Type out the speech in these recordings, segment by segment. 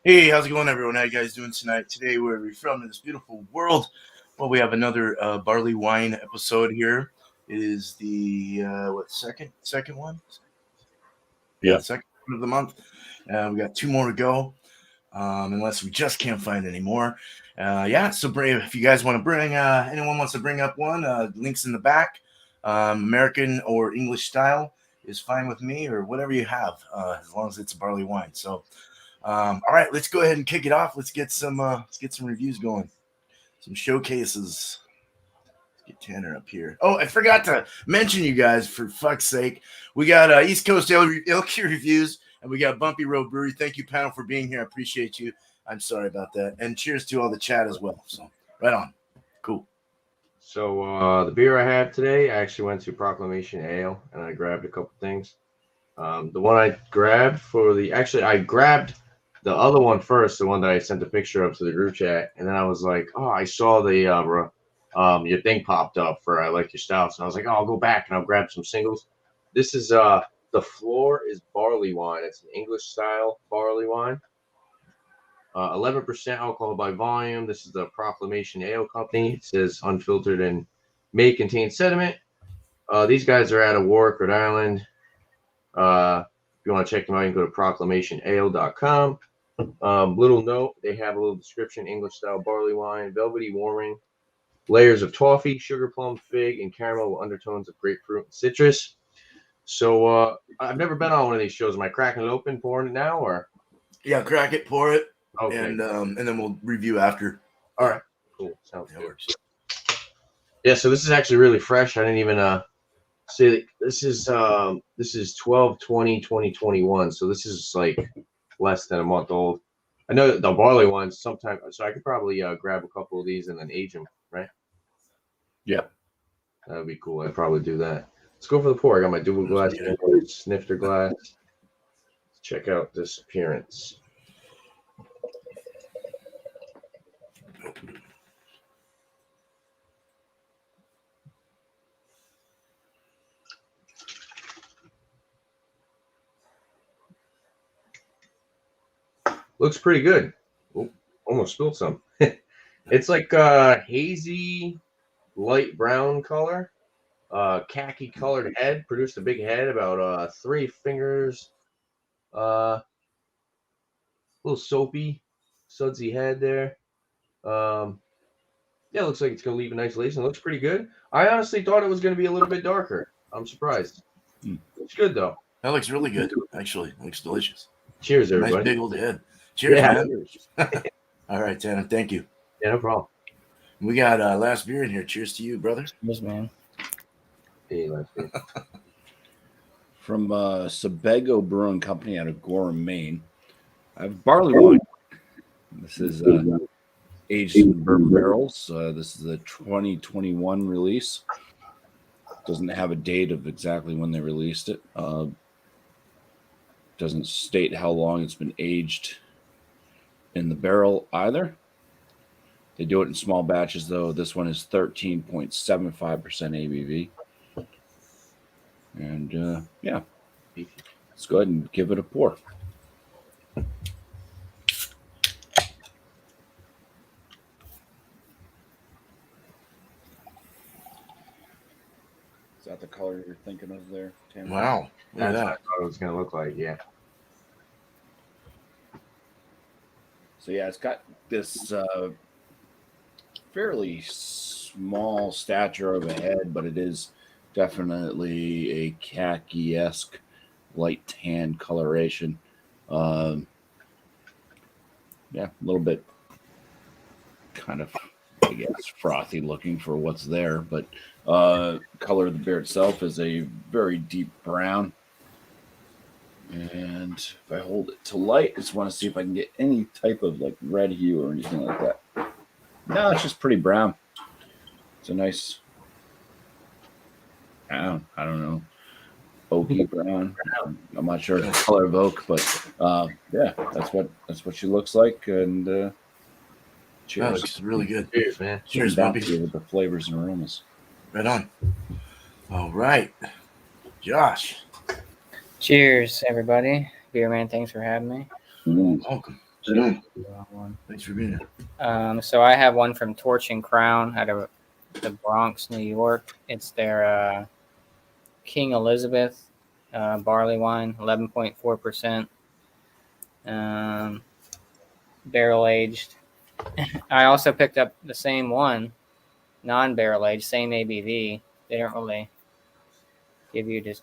Hey, how's it going, everyone? How you guys doing tonight? Today, where are we from in this beautiful world? Well, we have another barley wine episode here. It is the second one? Yeah, Yeah. second one of the month. We got two more to go, unless we just can't find any more. So if you guys want to bring, anyone wants to bring up one, links in the back. American or English style is fine with me, or whatever you have, as long as it's a barley wine. So. All right, let's go ahead and kick it off. Let's get some reviews going, some showcases. Let's get Tanner up here. Oh, I forgot to mention you guys. For fuck's sake, we got East Coast Ilky reviews, and we got Bumpy Road Brewery. Thank you, panel, for being here. I appreciate you. I'm sorry about that, and cheers to all the chat as well. So, right on. Cool. So the beer I have today, I actually went to Proclamation Ale and I grabbed a couple things. The one I grabbed I grabbed the other one first, the one that I sent a picture of to the group chat, and then I was like, oh, I saw your thing popped up for I like your style, so I was like, oh, I'll go back and I'll grab some singles. This is the floor is barley wine. It's an English style barley wine. 11% alcohol by volume. This is the Proclamation Ale Company. It says unfiltered and may contain sediment. These guys are out of Warwick, Rhode Island. If you want to check them out, you can go to proclamationale.com. Little note, they have a little description: English style barley wine, velvety warming, layers of toffee, sugar plum, fig, and caramel with undertones of grapefruit and citrus. So I've never been on one of these shows. Am I cracking it open, pouring it now, or? Yeah, crack it, pour it, Okay. and then we'll review after. All right, cool. Sounds good. Works. Yeah, so this is actually really fresh. I didn't even see this is 12/20/2021, so this is like less than a month old. I know the barley ones sometimes, so I could probably grab a couple of these and then age them, right? Yeah, that would be cool. I'd probably do that. Let's go for the pour. I got my dual glass snifter glass. Let's check out this appearance. Looks pretty good. Oh, almost spilled some. It's like hazy, light brown color, khaki colored head. Produced a big head, about 3 fingers. A little soapy, sudsy head there. Yeah, looks like it's gonna leave a nice lace and looks pretty good. I honestly thought it was gonna be a little bit darker. I'm surprised. It's good though. that looks really good. Actually, it looks delicious. Cheers, everybody. Nice big old head. Cheers, Yeah. man. All right, Tanner. Thank you. Yeah, no problem. We got last beer in here. Cheers to you, brother. Yes, man. Hey, last beer. From Sebago Brewing Company out of Gorham, Maine. I have barley wine. This is aged in bourbon barrels. This is the 2021 release. Doesn't have a date of exactly when they released it. Doesn't state how long it's been aged in the barrel either. They do it in small batches, though. This one is 13.75% ABV. And yeah, let's go ahead and give it a pour. Is that the color you're thinking of there, Tim? Wow. Look at That's what I that. thought it was gonna look like. Yeah. So yeah, it's got this fairly small stature of a head, but it is definitely a khaki-esque light tan coloration. Yeah, a little bit kind of, I guess, frothy looking for what's there, but color of the beer itself is a very deep brown. And if I hold it to light, I just want to see if I can get any type of like red hue or anything like that. No, it's just pretty brown. It's a nice, I don't know, oaky brown. I'm not sure the color of oak, but yeah, that's what she looks like. And That cheers. looks really good. Cheers, man. Cheers, Back Bumpy. to you with the flavors and aromas. Right on. All right. Josh. Cheers, everybody. Beer man, thanks for having me. Welcome. Sit down. Wrong one. Thanks for being here. So I have one from Torch and Crown out of the Bronx, New York. It's their King Elizabeth barley wine, 11.4%, barrel aged. I also picked up the same one, non-barrel aged, same ABV. They don't really give you this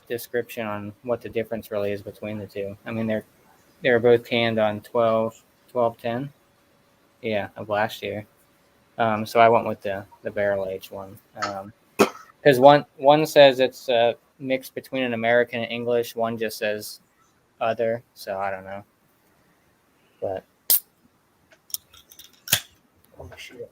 description on what the difference really is between the two. I mean, they're both canned on 12/10, yeah, of last year. So I went with the barrel aged one because one says it's a mix between an American and English. One just says other. So I don't know, but oh shit.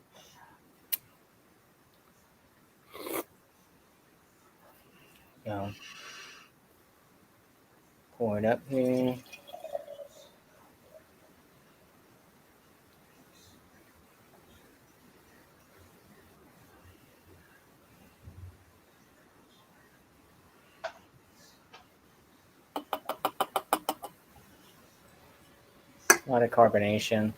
Pour it up here. A lot of carbonation.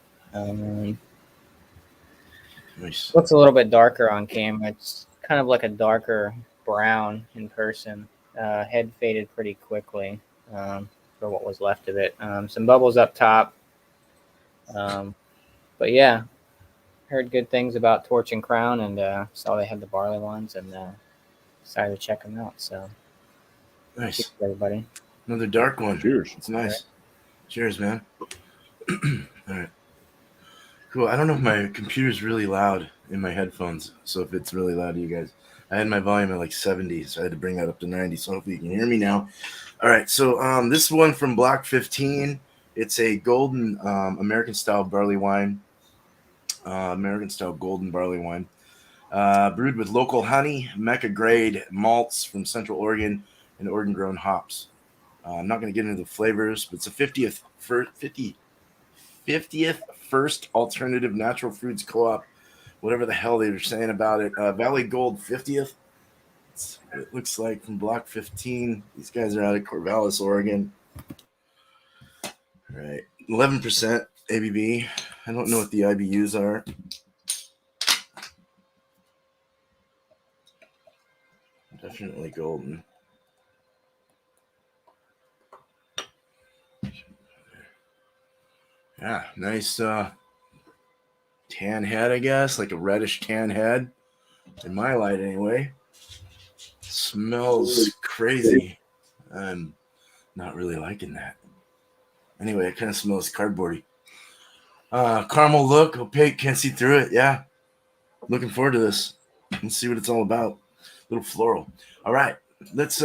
Nice. Looks a little bit darker on camera. It's kind of like a darker brown in person. Head faded pretty quickly for what was left of it. Some bubbles up top. But yeah, heard good things about Torch and Crown and saw they had the barley ones and decided to check them out. So Nice. cheers, everybody. Another dark one. Cheers. It's nice. Cheers, man. All right. Cool. I don't know if my computer's really loud in my headphones. So if it's really loud to you guys, I had my volume at like 70, so I had to bring that up to 90. So hopefully you can hear me now. All right. So this one from Block 15. It's a golden American style barley wine. American style golden barley wine. Brewed with local honey, Mecca grade malts from Central Oregon, and Oregon grown hops. I'm not going to get into the flavors, but it's a 50th first alternative natural foods co-op, whatever the hell they were saying about it. Valley Gold 50th. That's what it looks like from Block 15. These guys are out of Corvallis, Oregon. All right, 11% ABV. I don't know what the IBUs are. Definitely golden. Yeah, nice tan head, I guess, like a reddish tan head. In my light, anyway. Smells crazy. I'm not really liking that. Anyway, it kind of smells cardboardy. Caramel look, opaque, can't see through it. Yeah. Looking forward to this. Let's see what it's all about. A little floral. All right. Let's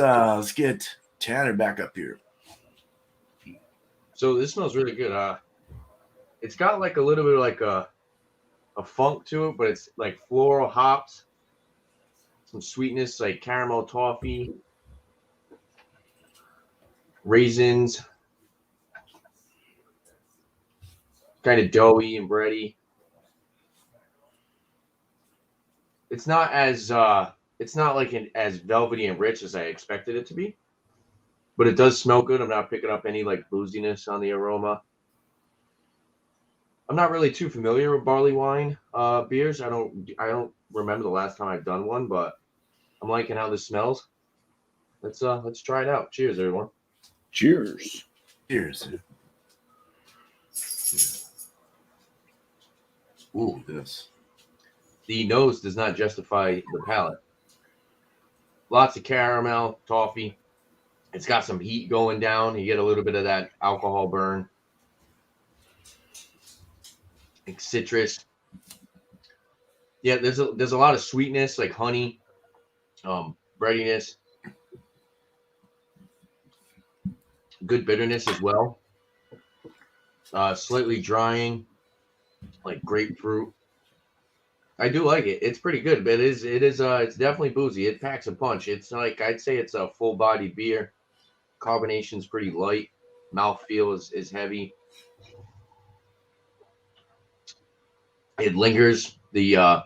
get Tanner back up here. So this smells really good. It's got like a little bit of like a funk to it, but it's like floral hops, some sweetness like caramel toffee, raisins, kind of doughy and bready. It's not as as velvety and rich as I expected it to be, but it does smell good. I'm not picking up any like booziness on the aroma. I'm not really too familiar with barley wine beers. I don't remember the last time I've done one, but I'm liking how this smells. Let's try it out. Cheers, everyone. Cheers. Cheers. Ooh, this. The nose does not justify the palate. Lots of caramel, toffee. It's got some heat going down. You get a little bit of that alcohol burn. Like citrus. Yeah, there's a lot of sweetness, like honey, breadiness, good bitterness as well. Slightly drying, like grapefruit. I do like it. It's pretty good, but it's definitely boozy. It packs a punch. It's like I'd say it's a full body beer. Carbonation's pretty light. Mouthfeel is heavy. It lingers. The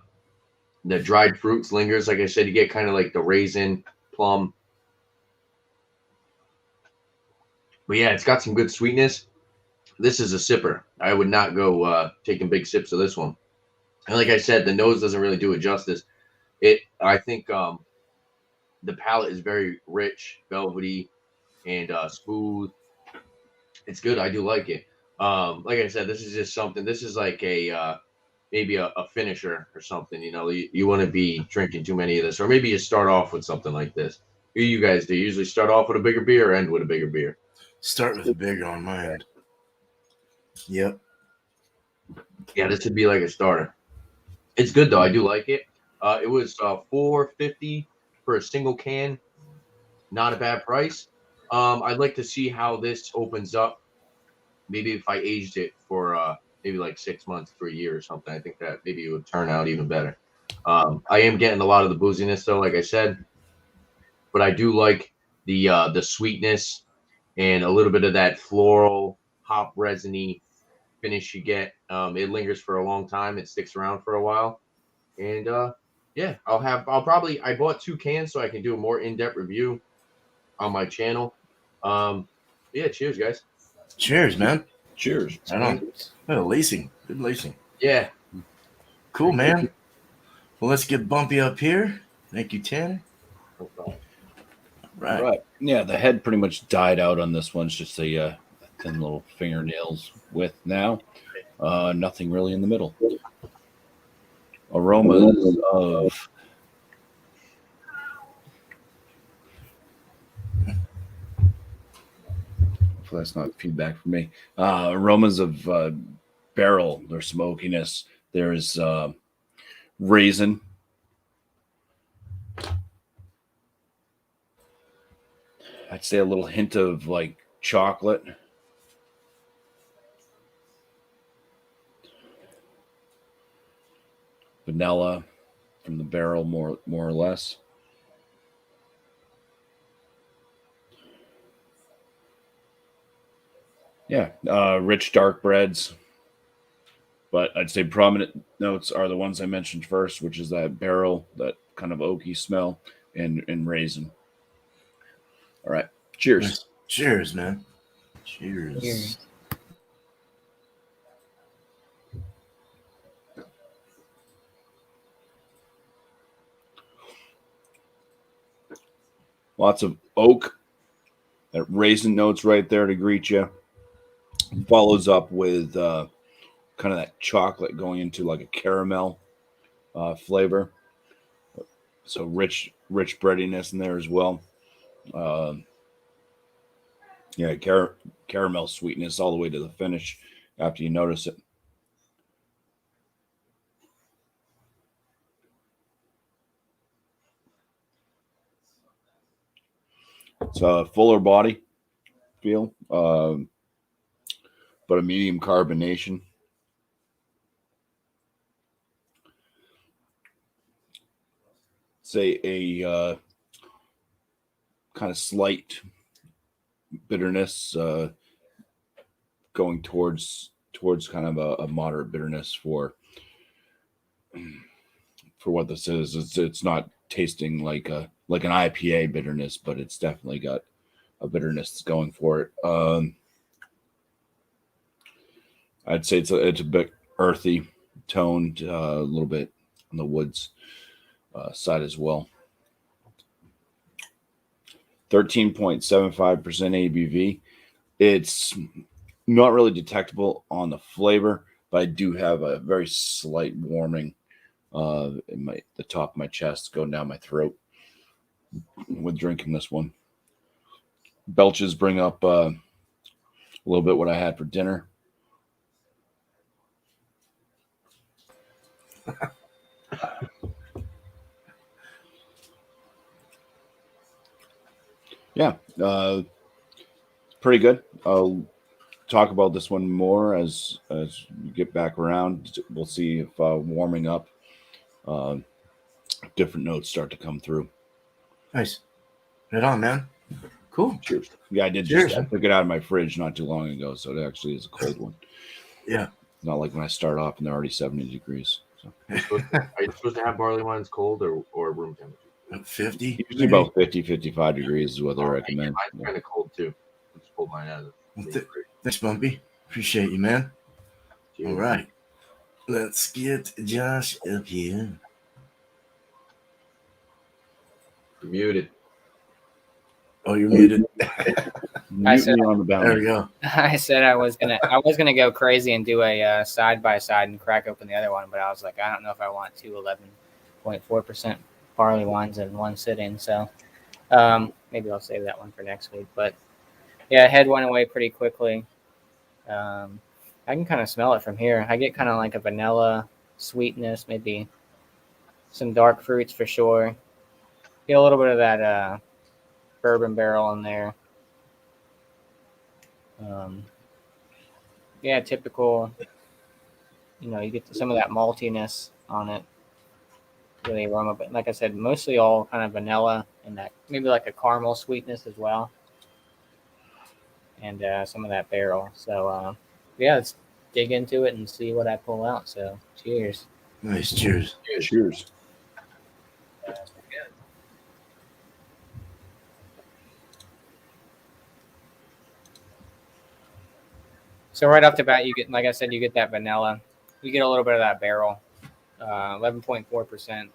dried fruits lingers. Like I said, you get kind of like the raisin, plum. But yeah, it's got some good sweetness. This is a sipper. I would not go taking big sips of this one. And like I said, the nose doesn't really do it justice. I think the palate is very rich, velvety, and smooth. It's good. I do like it. Like I said, this is just something. This is like a maybe a finisher or something. You want to be drinking too many of this, or maybe you start off with something like this. Who you guys do? You usually start off with a bigger beer or end with a bigger beer? Start with a bigger on my end. Yep. Yeah, this would be like a starter. It's good though. I do like it. It was $4.50 for a single can. Not a bad price. I'd like to see how this opens up. Maybe if I aged it for maybe like 6 months to a year or something, I think that maybe it would turn out even better. I am getting a lot of the booziness though, like I said, but I do like the sweetness and a little bit of that floral hop resiny finish you get. It lingers for a long time. It sticks around for a while. And yeah, I bought 2 cans so I can do a more in-depth review on my channel. Yeah, cheers, guys. Cheers, man. Cheers. Right on. Oh, lacing. Good lacing. Yeah. Cool, man. Well, let's get bumpy up here. Thank you, Tanner. No problem. Right. Yeah, the head pretty much died out on this one. It's just a thin little fingernails width now. Nothing really in the middle. Aromas of hopefully that's not feedback for me. Aromas of barrel, there's smokiness. There's raisin. I'd say a little hint of like chocolate. Vanilla from the barrel, more or less. Yeah, rich dark breads. But I'd say prominent notes are the ones I mentioned first, which is that barrel, that kind of oaky smell, and raisin. All right. Cheers. Nice. Cheers, man. Cheers. Cheers. Lots of oak, that raisin notes right there to greet you. Follows up with kind of that chocolate going into like a caramel flavor. So rich breadiness in there as well. Yeah, caramel sweetness all the way to the finish after you notice it. It's a fuller body feel, but a medium carbonation. Say a kind of slight bitterness going towards kind of a moderate bitterness for what this is. It's not tasting like an IPA bitterness, but it's definitely got a bitterness that's going for it. I'd say it's a bit earthy toned, a little bit on the woods side as well. 13.75% ABV. It's not really detectable on the flavor, but I do have a very slight warming in the top of my chest, going down my throat with drinking this one. Belches bring up a little bit what I had for dinner. Yeah, it's pretty good. I'll talk about this one more as you get back around. We'll see if warming up, different notes start to come through. Nice. Right on, man. Cool. Cheers. Yeah, I did. I took it out of my fridge not too long ago, so it actually is a cold one. Yeah. Not like when I start off and they're already 70 degrees. So. Are you supposed to have barley wines cold or room temperature? 50? Usually about 50, 55 degrees is what they recommend. Mine's kind of cold too. I just pulled mine out of the fridge. Thanks, Bumpy. Appreciate you, man. Cheers. All right. Let's get Josh up here. You're muted. Oh, you're muted. Mute said- me on the There we bounty. go. I said I was gonna go crazy and do a side by side and crack open the other one, but I was like, I don't know if I want 11.4% barley wines in one sitting. So maybe I'll save that one for next week. But yeah, head went away pretty quickly. I can kind of smell it from here. I get kind of like a vanilla sweetness, maybe some dark fruits for sure. Get a little bit of that bourbon barrel in there. Yeah, typical. You get some of that maltiness on it, really aroma. But like I said, mostly all kind of vanilla and that maybe like a caramel sweetness as well, and some of that barrel. So yeah, let's dig into it and see what I pull out. So cheers. Nice. Cheers. Cheers. So right off the bat, you get, like I said, you get that vanilla. You get a little bit of that barrel. 11.4%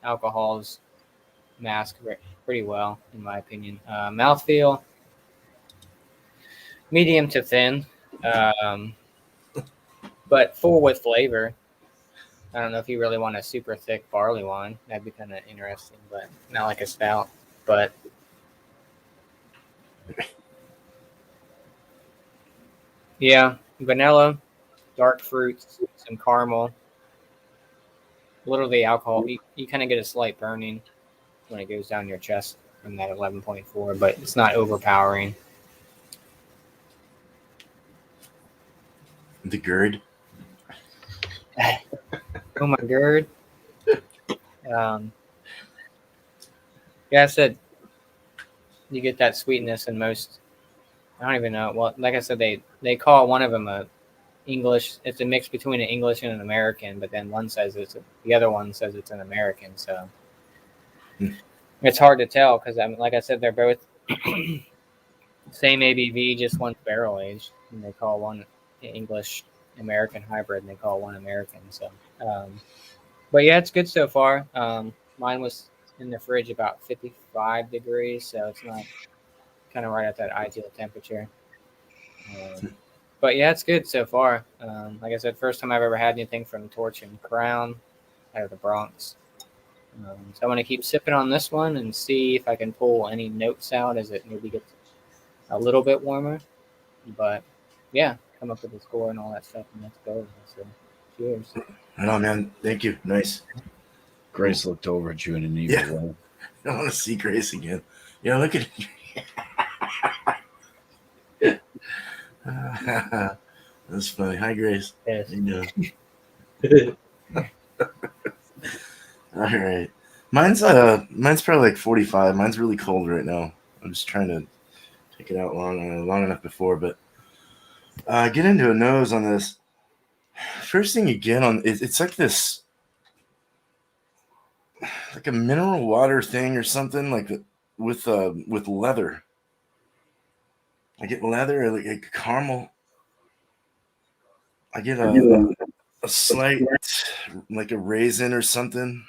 alcohols mask pretty well, in my opinion. Mouthfeel, medium to thin, but full with flavor. I don't know if you really want a super thick barley wine. That'd be kind of interesting, but not like a stout. But yeah, vanilla, dark fruits, some caramel, a little of the alcohol. You kind of get a slight burning when it goes down your chest from that 11.4, but it's not overpowering. The GERD. Oh my god. Yeah, I said you get that sweetness in most. I don't even know. Well, like I said, they call one of them a English. It's a mix between an English and an American, but then the other one says it's an American. So it's hard to tell because like I said, they're both same ABV, just one's barrel aged, and they call one English American hybrid, and they call one American. So, but yeah, it's good so far. Mine was in the fridge about 55 degrees, so it's not kind of right at that ideal temperature. But yeah, it's good so far. Like I said, first time I've ever had anything from Torch and Crown out of the Bronx. So I want to keep sipping on this one and see if I can pull any notes out as it maybe gets a little bit warmer. But yeah, come up with a score and all that stuff, and let's go. So cheers. Right on, man. Thank you. Nice. Grace looked over at you in an evil way. I want to see Grace again. Yeah, look at That's funny. Hi, Grace. Yes. How you doing? All right. Mine's probably like 45. Mine's really cold right now. I'm just trying to take it out long enough before, but get into a nose on this. First thing you get on it's like this, like a mineral water thing or something like with leather. I get leather, like a caramel. I get a slight, like a raisin or something.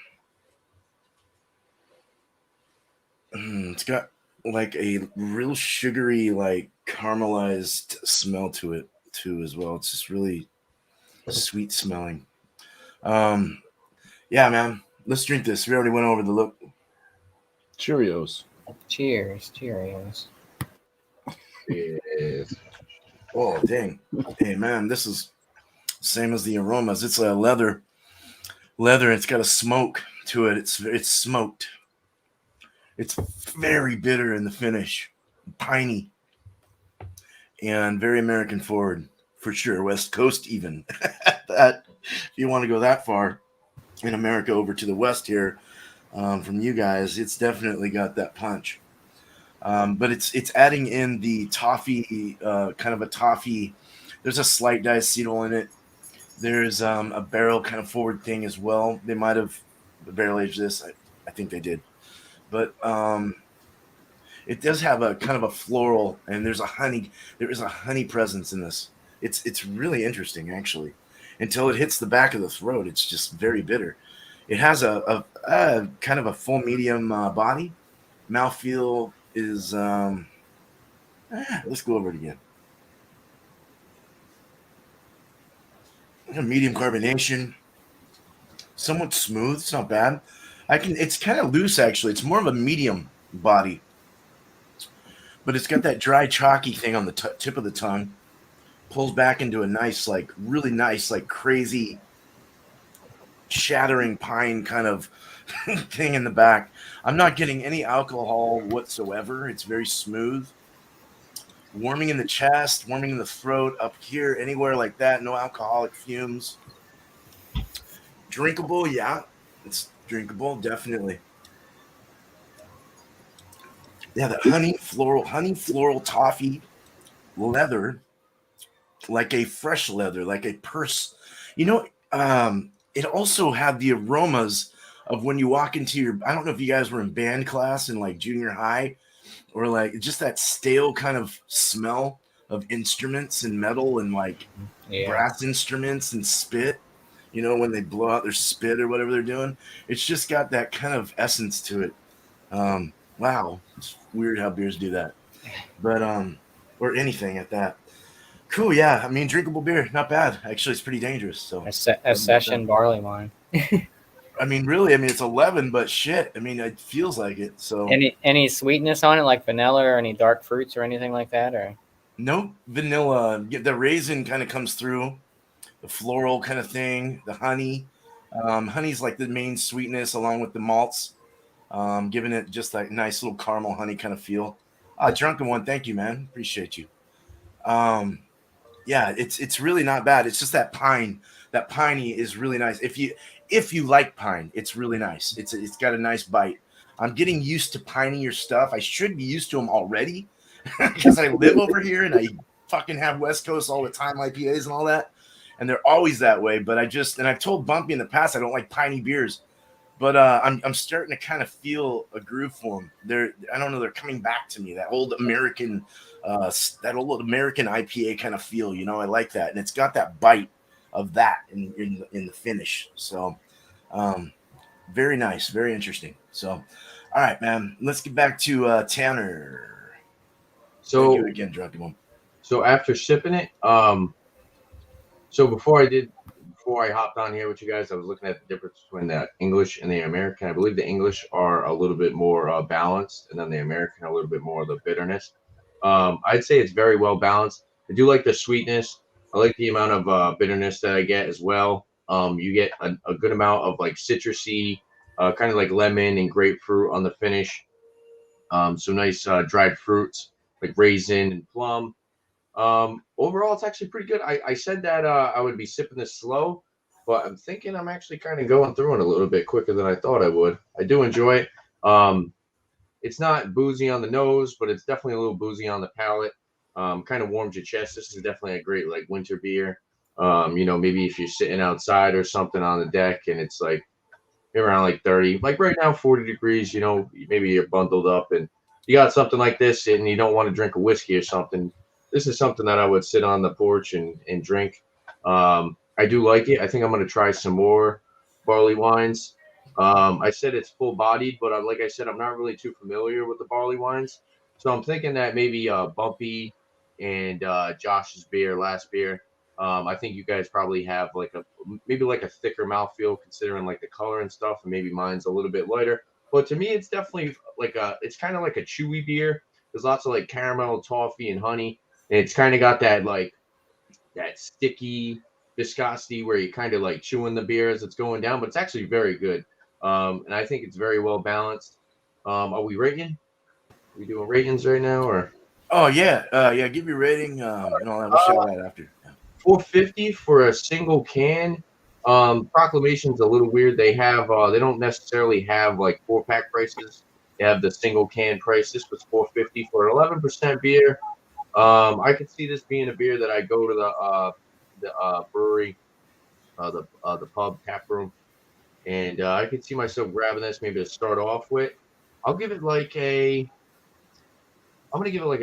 It's got like a real sugary, like caramelized smell to it too, as well. It's just really sweet smelling. Yeah, man. Let's drink this. We already went over the look. Cheerios. Cheers. Cheerios. Yes. Oh, dang. Hey, man, this is same as the aromas. It's a leather. It's got a smoke to it. It's smoked. It's very bitter in the finish, piney, and very American forward for sure. West Coast even. That if you want to go that far in America over to the west here, from you guys, it's definitely got that punch. But it's adding in the toffee, kind of a toffee. There's a slight diacetyl in it. There's a barrel kind of forward thing as well. They might have barrel aged this. I think they did. But it does have a kind of a floral, and there is a honey presence in this. It's really interesting actually. Until it hits the back of the throat, it's just very bitter. It has a kind of a full medium body. Mouthfeel is let's go over it again. A medium carbonation, somewhat smooth. It's not bad. I can. It's kind of loose actually. It's more of a medium body, but it's got that dry chalky thing on the tip of the tongue. Pulls back into a nice, like really nice, like crazy shattering pine kind of thing in the back. I'm not getting any alcohol whatsoever. It's very smooth. Warming in the chest, warming in the throat, up here, anywhere like that. No alcoholic fumes. Drinkable, yeah. It's drinkable, definitely. Yeah, the honey floral toffee leather, like a fresh leather, like a purse. You know, it also had the aromas of when you walk into your. I don't know if you guys were in band class in like junior high, or like just that stale kind of smell of instruments and metal and like Yeah. brass instruments and spit. You know, when they blow out their spit or whatever they're doing, it's just got that kind of essence to it. Wow, it's weird how beers do that, but or anything at that. Cool, yeah. I mean, drinkable beer, not bad. Actually, it's pretty dangerous. So, A session barley wine. I mean, really, I mean, it's 11, but shit, I mean, it feels like it. So, Any sweetness on it, like vanilla or any dark fruits or anything like that, or no vanilla. The raisin kind of comes through, the floral kind of thing, the honey. Honey's like the main sweetness along with the malts, giving it just that nice little caramel honey kind of feel. Drunken one, thank you, man. Appreciate you. Um, yeah, it's really not bad. It's just that pine. That piney is really nice. If you like pine, it's really nice. It's got a nice bite. I'm getting used to pineier stuff. I should be used to them already because I live over here and I fucking have West Coast all the time, IPAs and all that, and they're always that way. But I've told Bumpy in the past I don't like piney beers, but I'm starting to kind of feel a groove for them. I don't know, they're coming back to me. That old American IPA kind of feel, you know. I like that, and it's got that bite of that in the finish. So, very nice, very interesting. So, all right, man, let's get back to Tanner. Thank So you again, Drunken One. so after shipping it, so before I hopped on here with you guys, I was looking at the difference between the English and the American. I believe the English are a little bit more balanced, and then the American a little bit more of the bitterness. I'd say it's very well balanced. I do like the sweetness. I like the amount of bitterness that I get as well. You get a good amount of like citrusy, kind of like lemon and grapefruit on the finish. So nice dried fruits like raisin and plum. Overall, it's actually pretty good. I said that I would be sipping this slow, but I'm thinking I'm actually kind of going through it a little bit quicker than I thought I would. I do enjoy it. It's not boozy on the nose, but it's definitely a little boozy on the palate. Kind of warms your chest. This is definitely a great like winter beer. Maybe if you're sitting outside or something on the deck and it's like around like 30, like right now 40 degrees, maybe you're bundled up and you got something like this and you don't want to drink a whiskey or something. This is something that I would sit on the porch and drink. I do like it. I think I'm going to try some more barley wines. I said it's full bodied, but like I said, I'm not really too familiar with the barley wines. So I'm thinking that maybe Bumpy and Josh's beer, last beer. I think you guys probably have maybe like a thicker mouthfeel considering like the color and stuff, and maybe mine's a little bit lighter. But to me, it's definitely it's kind of like a chewy beer. There's lots of like caramel, toffee, and honey. And it's kind of got that sticky viscosity where you kind of like chewing the beer as it's going down, but it's actually very good. And I think it's very well balanced. Are we rating? Are we doing ratings right now or? Oh yeah, yeah. Give your rating and all that. We'll share that after. Yeah. 450 for a single can. Proclamation's a little weird. They don't necessarily have like 4-pack prices. They have the single can price. This was 450 for an 11% beer. I could see this being a beer that I go to the brewery, the pub tap room, and I could see myself grabbing this maybe to start off with. I'm gonna give it like a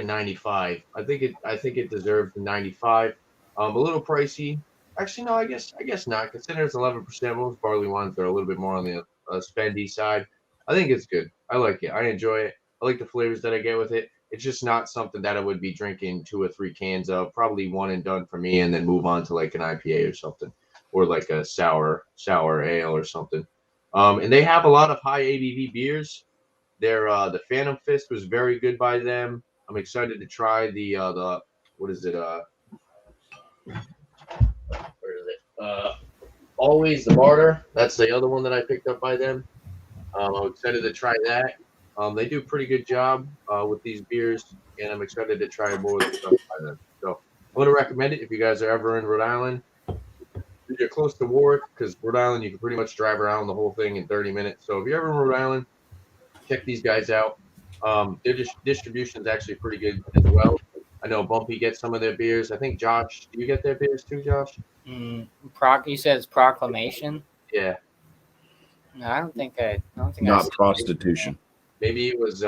95. I think it deserves the 95. A little pricey. Actually, no, I guess not. Considering it's 11%, most barley wines are a little bit more on the spendy side. I think it's good. I like it. I enjoy it. I like the flavors that I get with it. It's just not something that I would be drinking 2 or 3 cans of. Probably one and done for me, and then move on to like an IPA or something, or like a sour ale or something. And they have a lot of high ABV beers. Their the Phantom Fist was very good by them. I'm excited to try the what is it? Where is it? Always the Martyr. That's the other one that I picked up by them. I'm excited to try that. They do a pretty good job with these beers, and I'm excited to try more of the stuff by them. So I'm going to recommend it if you guys are ever in Rhode Island. If you're close to Warwick, because Rhode Island, you can pretty much drive around the whole thing in 30 minutes. So if you're ever in Rhode Island, check these guys out. Their distribution is actually pretty good as well. I know Bumpy gets some of their beers. I think Josh, do you get their beers too, Josh? You said it's Proclamation? Yeah. No, I don't think I Not prostitution. Maybe it was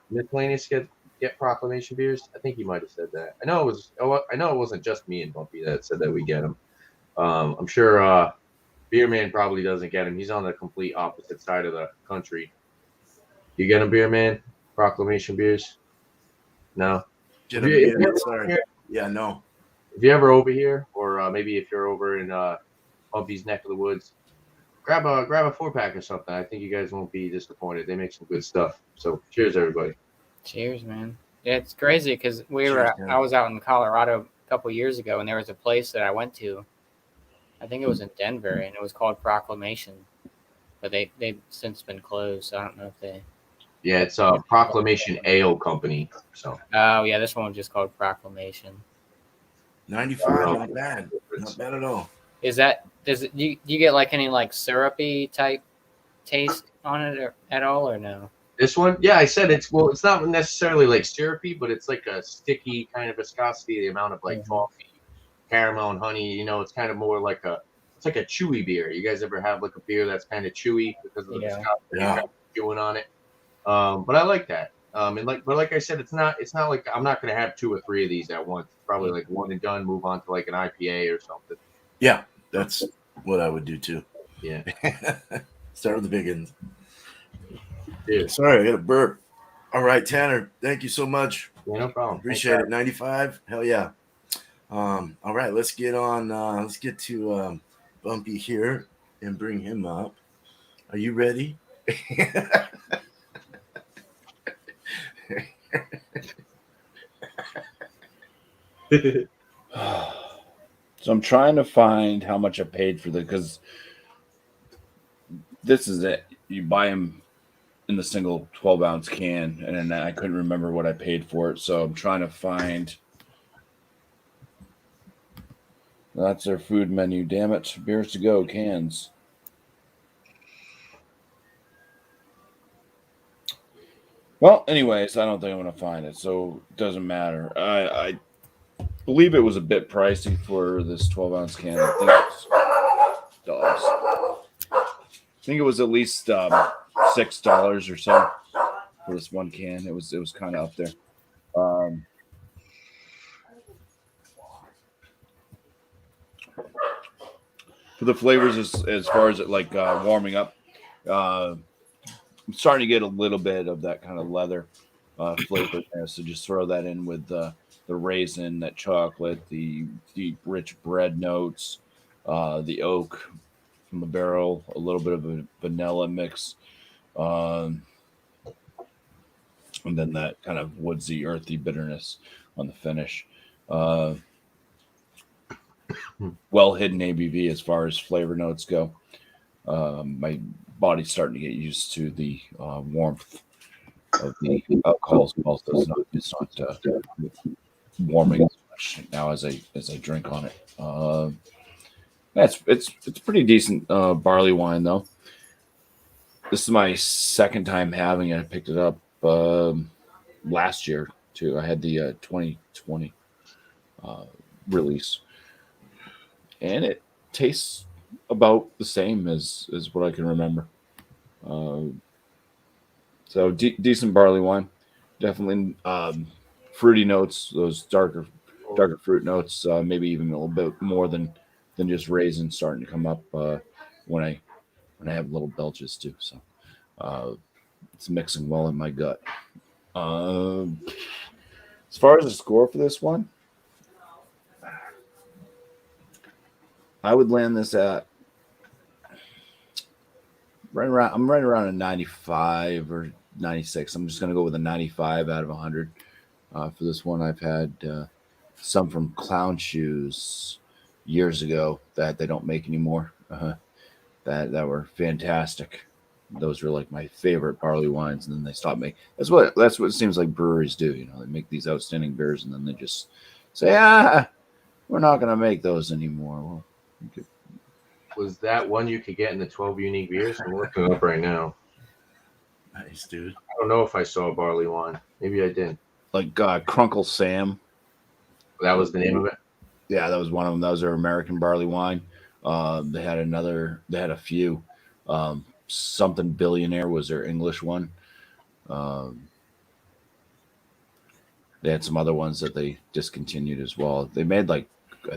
miscellaneous get Proclamation beers. I think you might have said that. I know it wasn't just me and Bumpy that said that we get them. I'm sure Beer Man probably doesn't get them. He's on the complete opposite side of the country. You get them, Beer Man? Proclamation beers? No. Sorry. Yeah, no. If you're ever over here, or maybe if you're over in Bumpy's neck of the woods, grab a 4-pack or something. I think you guys won't be disappointed. They make some good stuff. So cheers, everybody. Cheers, man. Yeah, it's crazy because I was out in Colorado a couple years ago, and there was a place that I went to. I think it was in Denver, and it was called Proclamation, but they've since been closed. So I don't know if they. Yeah, it's a Proclamation Ale Company. So. Oh yeah, this one was just called Proclamation. 95, not bad. Not bad at all. Do you get like any like syrupy type taste on it at all or no? This one, yeah, I said it's not necessarily like syrupy, but it's like a sticky kind of viscosity. The amount of like toffee, caramel, and honey. It's kind of more like it's like a chewy beer. You guys ever have like a beer that's kind of chewy because of the viscosity? Yeah. Chewing on it. But I like that. But like I said, it's not like I'm not gonna have 2 or 3 of these at once. Probably like one and done. Move on to like an IPA or something. Yeah, that's what I would do too. Yeah. Start with the big ones. Yeah. Sorry, I got a burp. All right, Tanner, thank you so much. Yeah, no problem. Appreciate it. 95. Hell yeah. All right, let's get to Bumpy here and bring him up. Are you ready? So I'm trying to find how much I paid for this, because this is it. You buy them in the single 12-ounce can, and then I couldn't remember what I paid for it. So I'm trying to find. That's their food menu. Damn it. Beers to go, cans. Well, anyways, I don't think I'm going to find it, so it doesn't matter. I believe it was a bit pricey for this 12-ounce can. I think it was at least $6 or so for this one can. It was kind of up there. For the flavors, as far as it like warming up, I'm starting to get a little bit of that kind of leather flavor there. So just throw that in with the raisin, that chocolate, the deep, rich bread notes, the oak from the barrel, a little bit of a vanilla mix, and then that kind of woodsy, earthy bitterness on the finish. Well hidden ABV as far as flavor notes go. My body's starting to get used to the warmth of the alcohol as well. So it's not warming as much now as I drink on it. It's pretty decent barley wine though. This is my second time having it. I picked it up last year too. I had the 2020 release, and it tastes about the same as what I can remember. So decent barley wine, definitely fruity notes, those darker darker fruit notes, maybe even a little bit more than just raisins starting to come up when I have little belches too. So it's mixing well in my gut. As far as the score for this one, I would land this at I'm right around a 95 or 96. I'm just going to go with a 95 out of 100 for this one. I've had some from Clown Shoes years ago that they don't make anymore. That were fantastic. Those were like my favorite barley wines, and then they stopped making. That's what it seems like breweries do. You know, they make these outstanding beers, and then they just say, we're not going to make those anymore. Well, okay. Was that one you could get in the 12 unique beers? I'm looking it up right now. Nice, dude. I don't know if I saw a barley wine. Maybe I did. Like Crunkle Sam. That was the name of it? Yeah, that was one of them. That was their American barley wine. They had a few. Something Billionaire was their English one. They had some other ones that they discontinued as well. They made I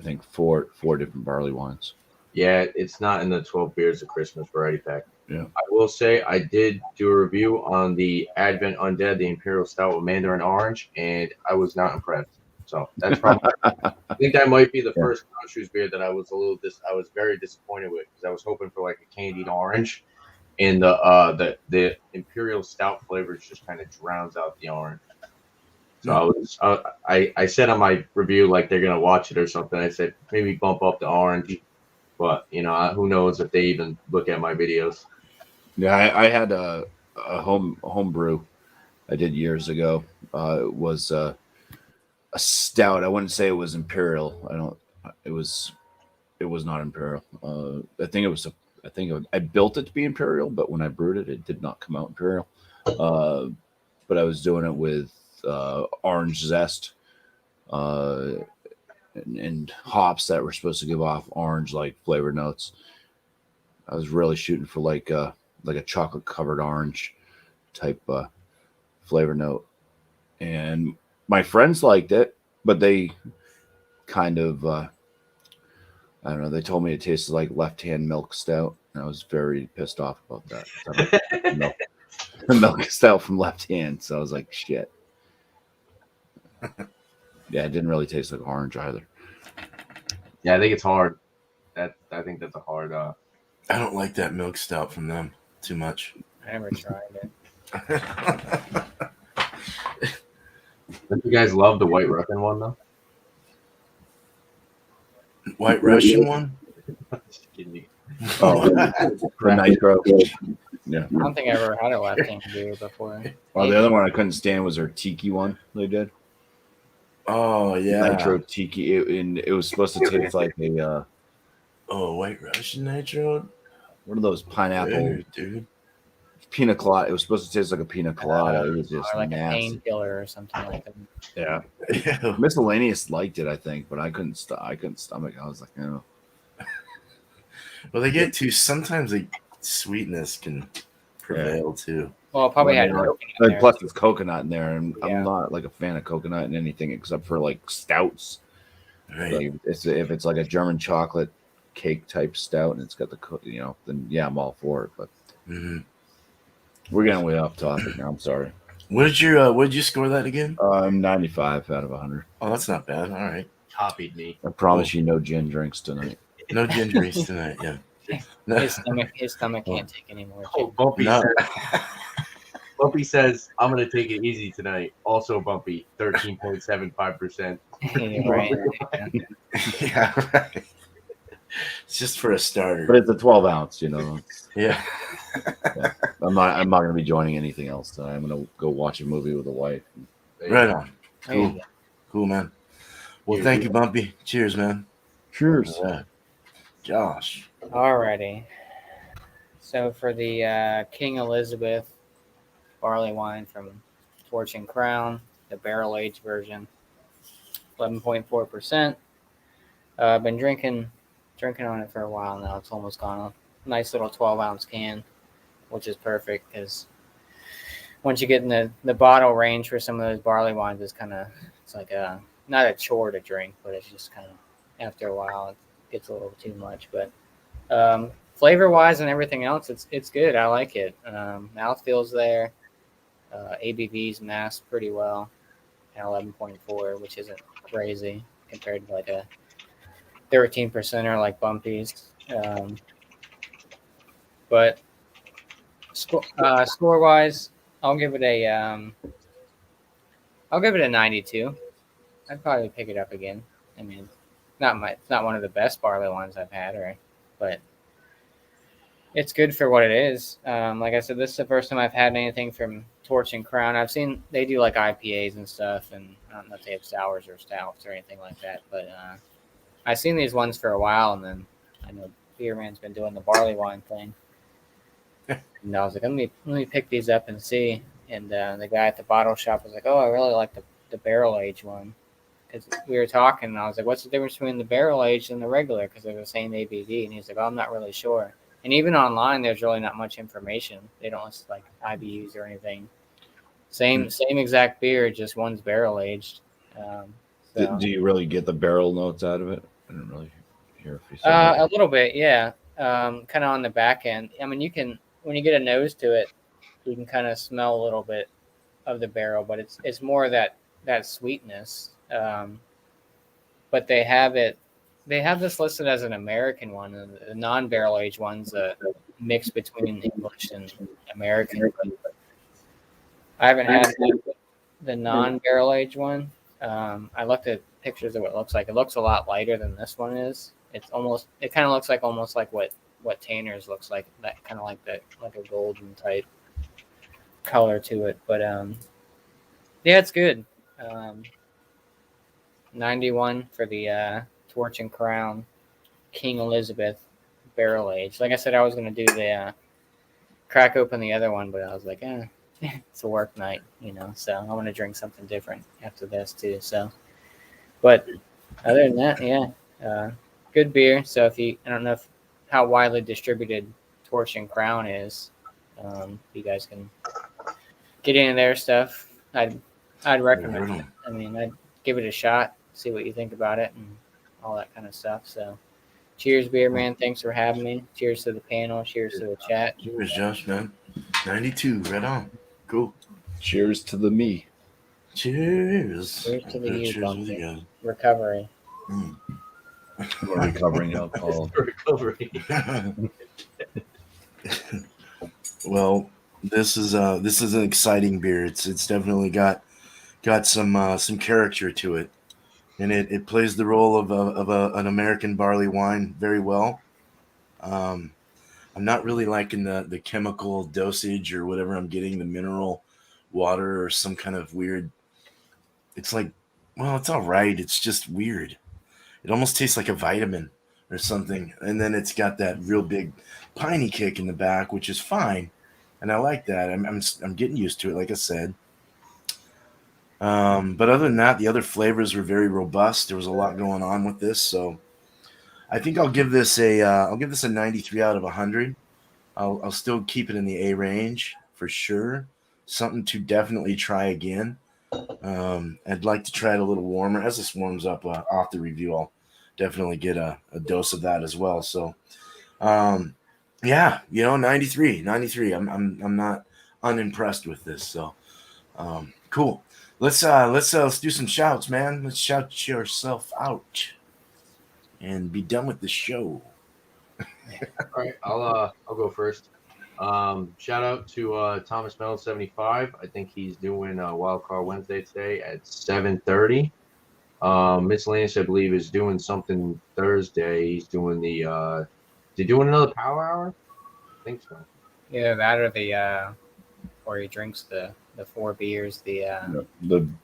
think four different barley wines. Yeah, it's not in the 12 beers of Christmas variety pack. Yeah. I will say I did do a review on the Advent Undead, the Imperial Stout with Mandarin Orange, and I was not impressed. So that's probably I think that might be the first Clown Shoes beer that I was I was very disappointed with, because I was hoping for like a candied orange, and the Imperial Stout flavors just kind of drowns out the orange. So I said on my review, like, they're gonna watch it or something. I said maybe bump up the orange, but who knows if they even look at my videos. Yeah, I had a home brew I did years ago. It was a stout. I wouldn't say it was imperial. It was not imperial. I built it to be imperial, but when I brewed it, it did not come out imperial. But I was doing it with orange zest and hops that were supposed to give off orange like flavor notes. I was really shooting for like a chocolate covered orange type flavor note, and my friends liked it, but they kind of I don't know. They told me it tasted like Left Hand milk stout, and I was very pissed off about that. Milk stout from Left Hand, so I was like, shit. Yeah, it didn't really taste like orange either. Yeah, I think it's hard. I think that's a hard. I don't like that milk stout from them too much. I never tried it. Don't you guys love the White Russian one though? White Russian one? Just kidding you. Oh, the nitro. Yeah. I don't think I ever had a left-hand beer before. Well, the other one I couldn't stand was their tiki one they did. Oh yeah, Nitro tiki, and it was supposed to taste like a White Russian nitro. one of those pineapple dude. pina colada. It was supposed to taste like a pina colada. It was just Or like nasty. a painkiller or something like that. Yeah. Yeah. Miscellaneous liked it, I think, but I couldn't stomach. I was like, no. Well, they get to sometimes the sweetness can prevail too. Well, it probably had Well, coconut in there. Plus, there's coconut in there, and Yeah. I'm not like a fan of coconut in anything except for like stouts. Right. Like, if it's like a German chocolate cake type stout and it's got the then yeah, I'm all for it. But we're getting way off topic now. I'm sorry. What did you score that again? I'm 95 out of 100. Oh, that's not bad. All right. Copied me. I promise you, no gin drinks tonight. No gingeries tonight. Yeah. No. His stomach can't take any more. Oh, Bumpy, No. Bumpy says, I'm going to take it easy tonight. Also, Bumpy, 13.75%. Right. Yeah, right. It's just for a starter. But it's a 12 ounce, Yeah. Yeah. I'm not going to be joining anything else tonight. I'm going to go watch a movie with the wife. Right on. There you Cool. go. Cool, man. Well, thank you, Bumpy. Cheers, man. Cheers. Yeah. Josh. Alrighty. So for the King Elizabeth barley wine from Fortune Crown, the barrel aged version, 11.4%. I've been drinking on it for a while now. It's almost gone. A nice little 12-ounce can, which is perfect because once you get in the bottle range for some of those barley wines, it's like not a chore to drink, but it's just kind of after a while it gets a little too much. But flavor wise and everything else, it's good. I like it. Mouthfeel's there. ABV's masked pretty well at 11.4, which isn't crazy compared to like a 13% like Bumpy's. But score wise, I'll give it a 92. I'd probably pick it up again. I mean, it's not one of the best barley wines I've had, but it's good for what it is. Like I said, this is the first time I've had anything from Torch and Crown. I've seen they do like IPAs and stuff, and I don't know if they have sours or stouts or anything like that. But I've seen these ones for a while, and then I know Beer Man's been doing the barley wine thing, and I was like, let me pick these up and see. And the guy at the bottle shop was like, oh, I really like the barrel aged one. Because we were talking, and I was like, what's the difference between the barrel aged and the regular? Because they're the same ABV. And he's like, oh, I'm not really sure. And even online, there's really not much information. They don't list like IBUs or anything. Same exact beer, just one's barrel aged. Do you really get the barrel notes out of it? I didn't really hear if you said that. A little bit, yeah. Kind of on the back end. I mean, you can, when you get a nose to it, you can kind of smell a little bit of the barrel, but it's more that sweetness. But they have this listed as an American one, and the non-barrel aged one's a mix between English and American. But I haven't had the non-barrel aged one. I looked at pictures of what it looks like. It looks a lot lighter than this one is. It kind of looks like almost like what Tanner's looks like, that kind of like a golden type color to it. But yeah, it's good. 91 for the Torch and Crown King Elizabeth barrel aged. Like I said, I was going to do the crack open the other one, but I was like, it's a work night, so I want to drink something different after this too. So, but other than that, yeah, good beer. So I don't know how widely distributed Torch and Crown is. You guys can get into their stuff. I'd recommend it. I mean, I'd give it a shot, see what you think about it, and all that kind of stuff. So, cheers, Beer Man. Thanks for having me. Cheers to the panel. Cheers to the chat. Cheers, Josh, man. 92, right on. Cool. Cheers to the me. Cheers. Cheers to the you, Cheers with Bumpy. you guys. Recovery. We're recovering alcohol. Recovery. Well, this is an exciting beer. It's definitely got some character to it, and it plays the role of an American barley wine very well. I'm not really liking the chemical dosage or whatever I'm getting, the mineral water or some kind of weird. It's like, well, it's all right. It's just weird. It almost tastes like a vitamin or something. And then it's got that real big piney kick in the back, which is fine. And I like that. I'm getting used to it, like I said. But other than that, the other flavors were very robust. There was a lot going on with this, so I think I'll give this a 93 out of 100. I'll still keep it in the A range for sure. Something to definitely try again. I'd like to try it a little warmer. As this warms up off the review, I'll definitely get a dose of that as well. So, yeah, 93. I'm not unimpressed with this. So, cool. Let's do some shouts, man. Let's shout yourself out and be done with the show. All right, I'll go first. Shout out to Thomas Mellon 75. I think he's doing Wild Card Wednesday today at 7:30. Miscellaneous, I believe, is doing something Thursday. He's doing is he doing another power hour? I think so. Yeah, that or the where he drinks the 4 beers. The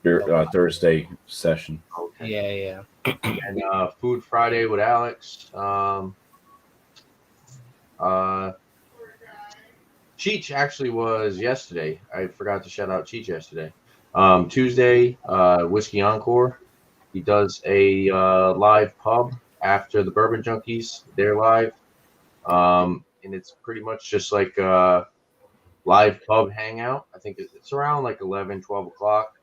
beer Thursday session. Okay. yeah. And Food Friday with Alex. Cheech actually was yesterday. I forgot to shout out Cheech yesterday. Tuesday, Whiskey Encore. He does a live pub after the Bourbon Junkies. They're live. And it's pretty much just like a live pub hangout. I think it's around like 11, 12 o'clock.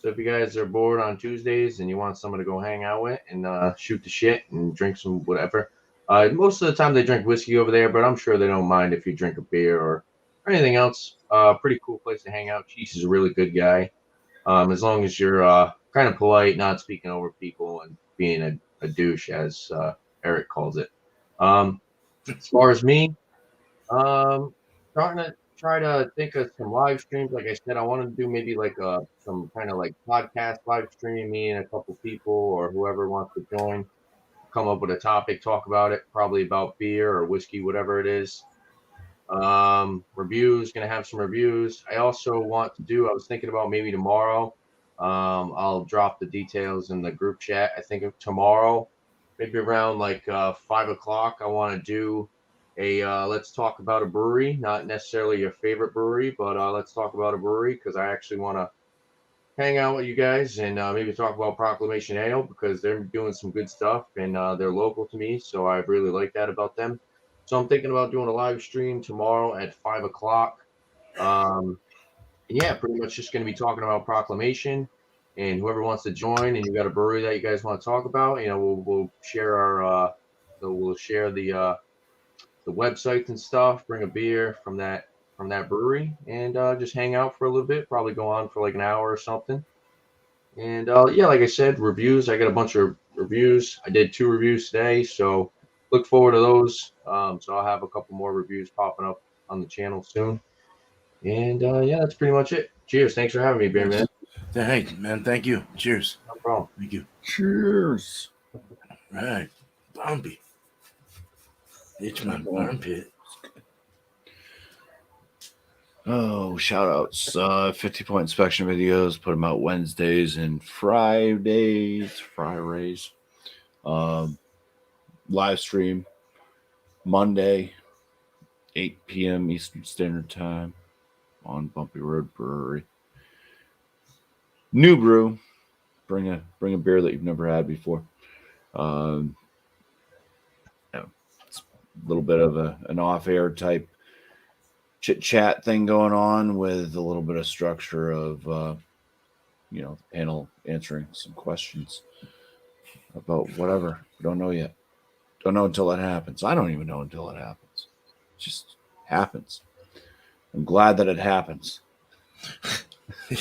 So if you guys are bored on Tuesdays and you want someone to go hang out with and shoot the shit and drink some whatever, most of the time they drink whiskey over there, but I'm sure they don't mind if you drink a beer or anything else. Pretty cool place to hang out. Cheese is a really good guy. As long as you're kind of polite, not speaking over people, and being a douche, as Eric calls it. As far as me, starting to try to think of some live streams. Like I said, I want to do maybe like some kind of like podcast live stream, me and a couple people or whoever wants to join, come up with a topic, talk about it, probably about beer or whiskey, whatever it is. Reviews, gonna have some reviews. I also want to do, I was thinking about maybe tomorrow. I'll drop the details in the group chat. I think of tomorrow, maybe around like 5 o'clock. I want to do a let's talk about a brewery, not necessarily your favorite brewery, but let's talk about a brewery because I actually want to hang out with you guys and maybe talk about Proclamation Ale because they're doing some good stuff and they're local to me, so I really like that about them. So I'm thinking about doing a live stream tomorrow at 5 o'clock. Yeah, pretty much just going to be talking about Proclamation, and whoever wants to join, and you got a brewery that you guys want to talk about, we'll share our we'll share the websites and stuff. Bring a beer from that brewery, and just hang out for a little bit. Probably go on for like an hour or something. And yeah, like I said, reviews. I got a bunch of reviews. I did 2 reviews today, so look forward to those. So I'll have a couple more reviews popping up on the channel soon. And yeah, that's pretty much it. Cheers. Thanks for having me, Beer Man. Hey, man, thank you. Cheers. No problem. Thank you. Cheers. Right. Bumpy. Itch my armpit. Oh, shout outs. 50-point inspection videos. Put them out Wednesdays and Fridays. Live stream Monday, 8 p.m. Eastern Standard Time on Bumpy Road Brewery. New brew. Bring a beer that you've never had before. It's a little bit of an off-air type chit chat thing going on with a little bit of structure of the panel answering some questions about whatever. We don't know yet. Don't know until it happens. I don't even know until it happens. It just happens. I'm glad that it happens.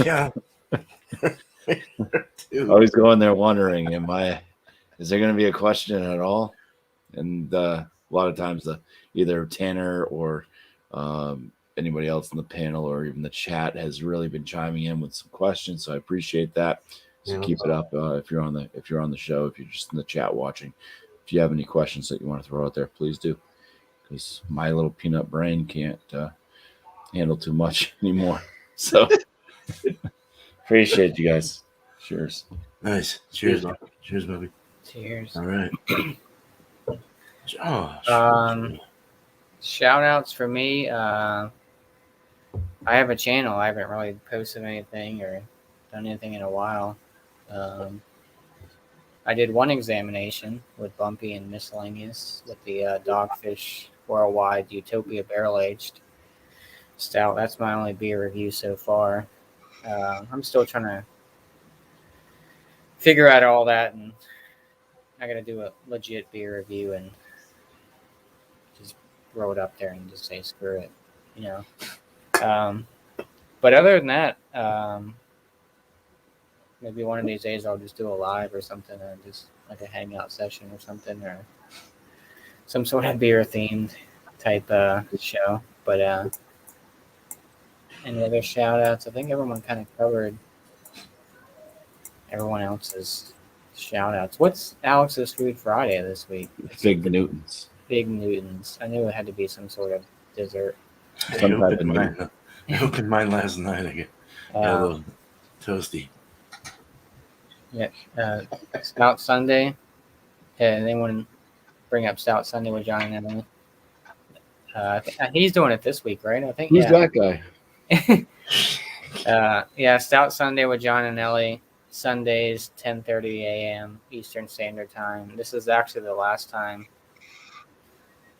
Yeah. Always going there wondering, is there going to be a question at all? And a lot of times either Tanner or anybody else in the panel or even the chat has really been chiming in with some questions. So I appreciate that. So keep it up if you're on the show, if you're just in the chat watching. If you have any questions that you want to throw out there, please do. Because my little peanut brain can't handle too much anymore. So appreciate you guys. Cheers. Nice. Cheers, Bobby. Cheers, Bobby. Cheers. All right. Josh. Shout outs for me. I have a channel. I haven't really posted anything or done anything in a while. I did one examination with Bumpy and Miscellaneous with the Dogfish Worldwide Utopia Barrel Aged Stout. That's my only beer review so far. I'm still trying to figure out all that, and I got to do a legit beer review and just throw it up there and just say screw it, But other than that, maybe one of these days I'll just do a live or something, or just like a hangout session or something, or some sort of beer themed type show. But any other shout outs? I think everyone kind of covered everyone else's shout outs. What's Alex's Food Friday this week? Big Newtons. Big Newtons. I knew it had to be some sort of dessert. I opened mine last night. I got a little toasty. Yeah. Stout Sunday. Anyone bring up Stout Sunday with John and Emily? He's doing it this week, right? I think. Who's that guy? Stout Sunday with John and Ellie. Sundays, 10:30 a.m. Eastern Standard Time. This is actually the last time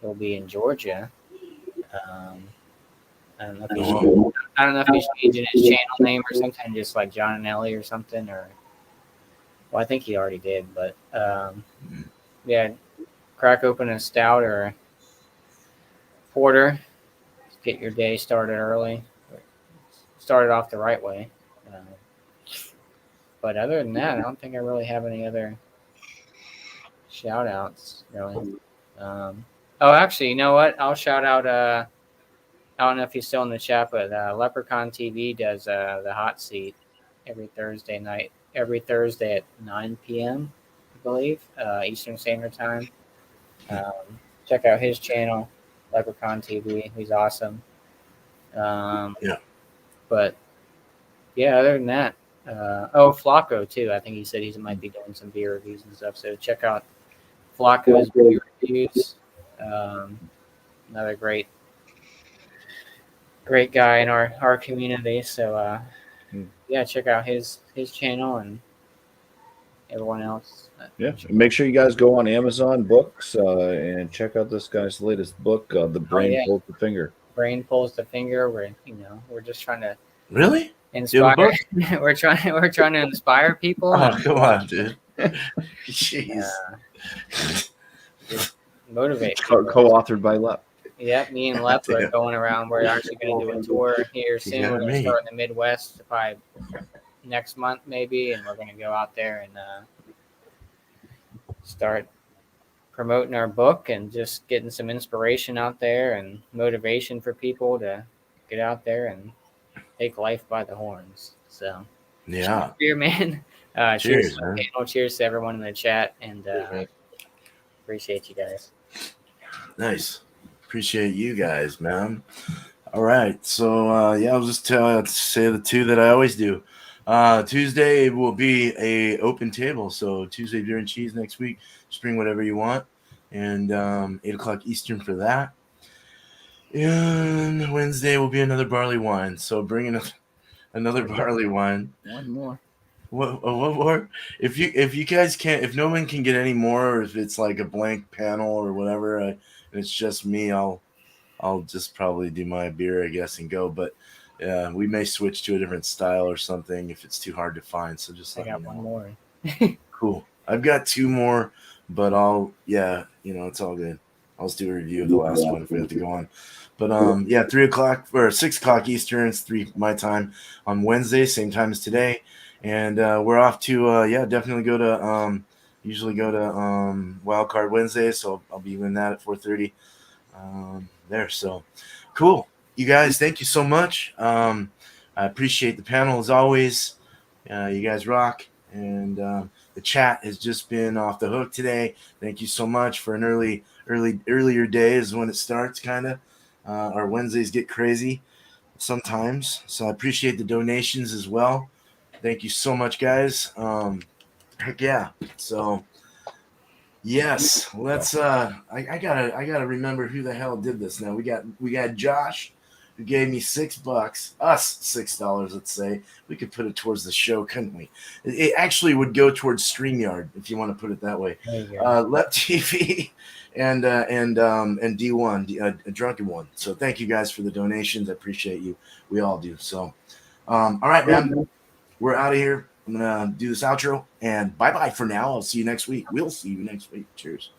he'll be in Georgia. I don't know if I don't know if he's changing his channel name or something, just like John and Ellie or something, or well, I think he already did, but yeah, crack open a stout or a porter, get your day started early, start it off the right way. But other than that, I don't think I really have any other shout outs really. Oh, actually, you know what? I'll shout out. I don't know if he's still in the chat, but Leprechaun TV does the hot seat every Thursday night, every Thursday at 9 p.m. I believe Eastern Standard Time. Check out his channel, Leprechaun TV. He's awesome. Yeah. But yeah, other than that, Flacco too. I think he said he might be doing some beer reviews and stuff. So check out Flacco's beer reviews. Another great guy in our community. So yeah, check out his channel and everyone else. Yeah, make sure you guys go on Amazon Books and check out this guy's latest book, The Brain Pulls the Finger. Brain Pulls the Finger. We're just trying to Really inspire. we're trying to inspire people. Oh, come on, dude. Jeez. Just motivate. Co-authored by Lep. Yep, me and Lep are going around. We're actually going to do a tour here soon. We're going to start in the Midwest, probably next month maybe, and we're going to go out there and start promoting our book and just getting some inspiration out there and motivation for people to get out there and take life by the horns. So, yeah, cheers, man. Cheers, man. Cheers to everyone in the chat, and appreciate you guys. Nice. Appreciate you guys, man. All right. So, I'll just say the two that I always do. Tuesday will be a open table. So Tuesday beer and cheese next week. Just bring whatever you want. And 8 o'clock Eastern for that. And Wednesday will be another barley wine. So bring another barley wine. One more. What more? If you guys can't, if no one can get any more, or if it's like a blank panel or whatever, and it's just me, I'll just probably do my beer, I guess, and go. But we may switch to a different style or something if it's too hard to find. So just I got one more. Cool. I've got two more, but it's all good. I'll just do a review of the last one if we have to go on. But 3 o'clock or 6 o'clock Eastern, it's 3 my time on Wednesday, same time as today. And we're off to definitely usually go to Wild Card Wednesday, so I'll be doing that at 4:30 there. So cool. You guys, thank you so much. I appreciate the panel as always. You guys rock. And the chat has just been off the hook today. Thank you so much for an earlier day is when it starts, kind of. Our Wednesdays get crazy sometimes. So I appreciate the donations as well. Thank you so much, guys. Heck yeah. So yes, let's I gotta remember who the hell did this now. We got Josh, who gave me $6, us $6, let's say. We could put it towards the show, couldn't we? It actually would go towards StreamYard, if you want to put it that way. Lep TV and D1, a Drunken One. So thank you guys for the donations. I appreciate you. We all do. So all right, man. We're out of here. I'm going to do this outro, and bye-bye for now. I'll see you next week. We'll see you next week. Cheers.